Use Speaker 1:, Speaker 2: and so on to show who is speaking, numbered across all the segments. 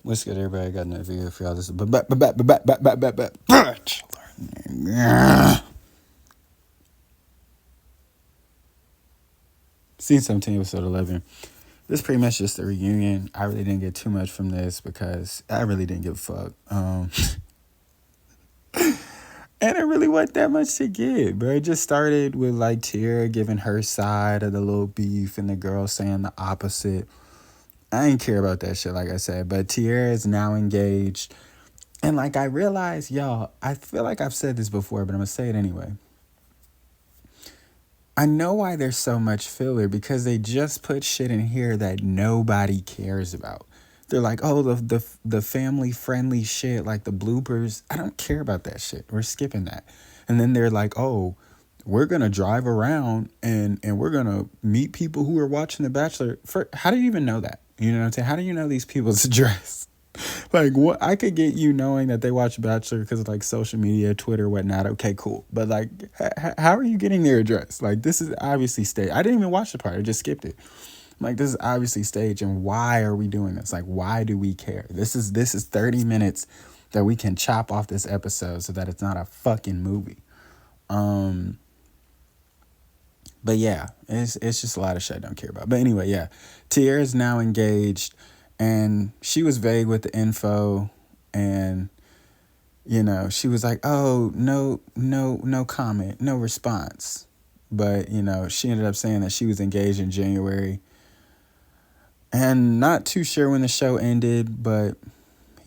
Speaker 1: What's good, everybody? I got another video for y'all. This is Bachelor. Scene 17, episode 11. This is pretty much just a reunion. I really didn't get too much from this because I really didn't give a fuck. And it really wasn't that much to get, bro. It just started with like Tierra giving her side of the little beef and the girl saying the opposite. I ain't care about that shit, like I said. But Tierra is now engaged. And like I realized, y'all, I feel like I've said this before, but I'm gonna say it anyway. I know why there's so much filler, because they just put shit in here that nobody cares about. They're like, oh, the family friendly shit, like the bloopers. I don't care about that shit. We're skipping that. And then they're like, oh, we're gonna drive around and we're gonna meet people who are watching The Bachelor. How do you even know that? You know what I'm saying? How do you know these people's address? Like, what? I could get you knowing that they watch Bachelor because of like social media, Twitter, whatnot. Okay, cool. But like, how are you getting their address? Like, this is obviously staged. I didn't even watch the part. I just skipped it. Like, this is obviously staged. And why are we doing this? Like, why do we care? This is 30 minutes that we can chop off this episode so that it's not a fucking movie. But yeah, it's just a lot of shit I don't care about. But anyway, yeah, Tierra's now engaged, and she was vague with the info, and you know, she was like, "Oh, no comment, no response." But you know, she ended up saying that she was engaged in January, and not too sure when the show ended, but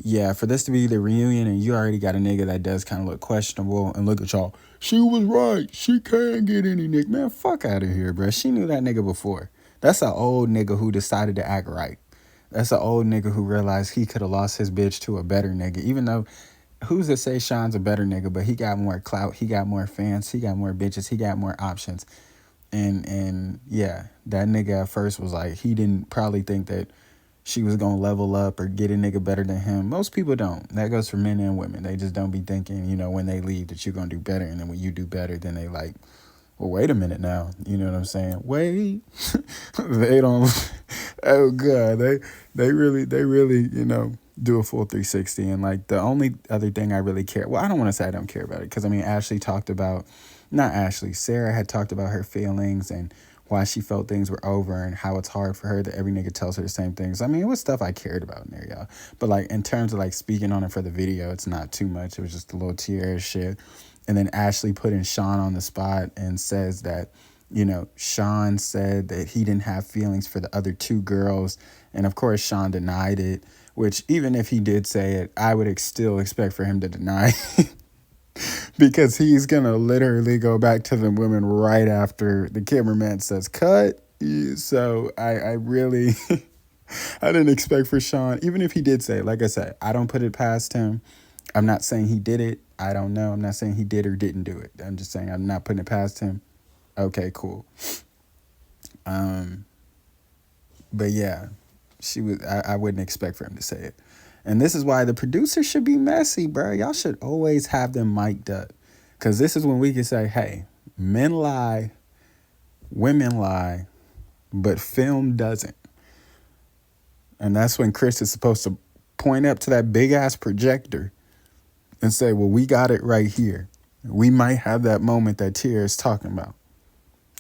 Speaker 1: yeah, for this to be the reunion and you already got a nigga that does kind of look questionable, and look at y'all, she was right, she can't get any nigga. Man, fuck out of here, bro. She knew that nigga before. That's an old nigga who decided to act right. That's an old nigga who realized he could have lost his bitch to a better nigga. Even though, who's to say Sean's a better nigga, but he got more clout, he got more fans, he got more bitches, he got more options. And yeah, that nigga at first was like, he didn't probably think that she was gonna level up or get a nigga better than him. Most people don't. That goes for men and women. They just don't be thinking, you know, when they leave that you're gonna do better, and then when you do better, then they like, well, wait a minute now. You know what I'm saying? Wait. They don't. Oh god, they really, you know, do a full 360. And like, the only other thing I really care, well, I don't want to say I don't care about it, because I mean, Sarah had talked about her feelings and why she felt things were over, and how it's hard for her that every nigga tells her the same things. I mean, it was stuff I cared about in there, y'all. But like, in terms of like speaking on it for the video, it's not too much. It was just a little tear shit. And then Ashley putting Sean on the spot and says that, you know, Sean said that he didn't have feelings for the other two girls. And of course, Sean denied it, which even if he did say it, I would still expect for him to deny it. Because he's going to literally go back to the women right after the cameraman says cut. So I really, I didn't expect for Sean, even if he did say it, like I said, I don't put it past him. I'm not saying he did it. I don't know. I'm not saying he did or didn't do it. I'm just saying I'm not putting it past him. Okay, cool. But yeah, I wouldn't expect for him to say it. And this is why the producer should be messy, bro. Y'all should always have them mic'd up. Because this is when we can say, hey, men lie, women lie, but film doesn't. And that's when Chris is supposed to point up to that big-ass projector and say, well, we got it right here. We might have that moment that Tierra is talking about.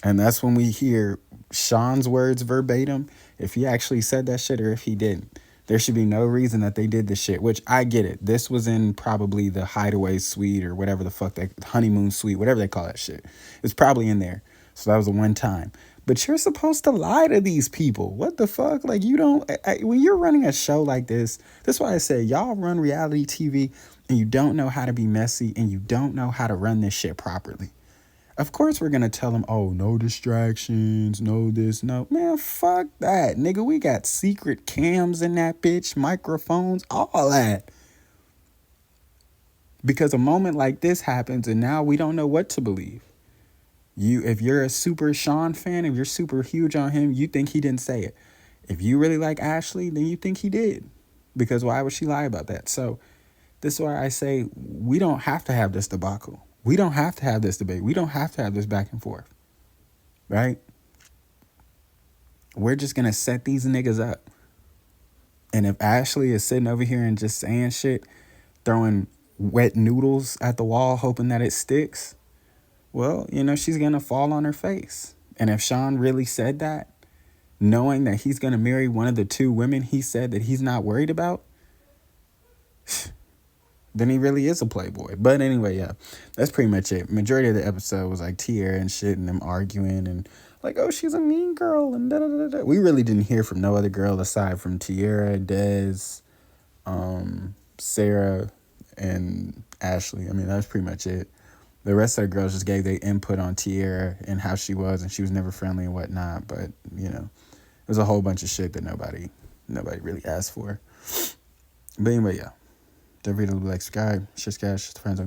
Speaker 1: And that's when we hear Sean's words verbatim, if he actually said that shit or if he didn't. There should be no reason that they did this shit, which I get it. This was in probably the hideaway suite or whatever the fuck, that honeymoon suite, whatever they call that shit. It's probably in there. So that was a one time. But you're supposed to lie to these people. What the fuck? Like, you don't, when you're running a show like this, that's why I say y'all run reality TV and you don't know how to be messy and you don't know how to run this shit properly. Of course we're going to tell them, oh, no distractions, no this, no. Man, fuck that. Nigga, we got secret cams in that bitch, microphones, all that. Because a moment like this happens and now we don't know what to believe. If you're a super Sean fan, if you're super huge on him, you think he didn't say it. If you really like Ashley, then you think he did. Because why would she lie about that? So this is why I say we don't have to have this debacle. We don't have to have this debate. We don't have to have this back and forth. Right? We're just going to set these niggas up. And if Ashley is sitting over here and just saying shit, throwing wet noodles at the wall, hoping that it sticks, well, she's going to fall on her face. And if Sean really said that, knowing that he's going to marry one of the two women he said that he's not worried about, then he really is a playboy. But anyway, yeah, that's pretty much it. Majority of the episode was like Tierra and shit and them arguing and like, oh, she's a mean girl and da da da da. We really didn't hear from no other girl aside from Tierra, Des, Sarah, and Ashley. I mean, that's pretty much it. The rest of the girls just gave their input on Tierra and how she was, and she was never friendly and whatnot. But it was a whole bunch of shit that nobody really asked for. But anyway, yeah. Don't forget to like, subscribe, share, friends,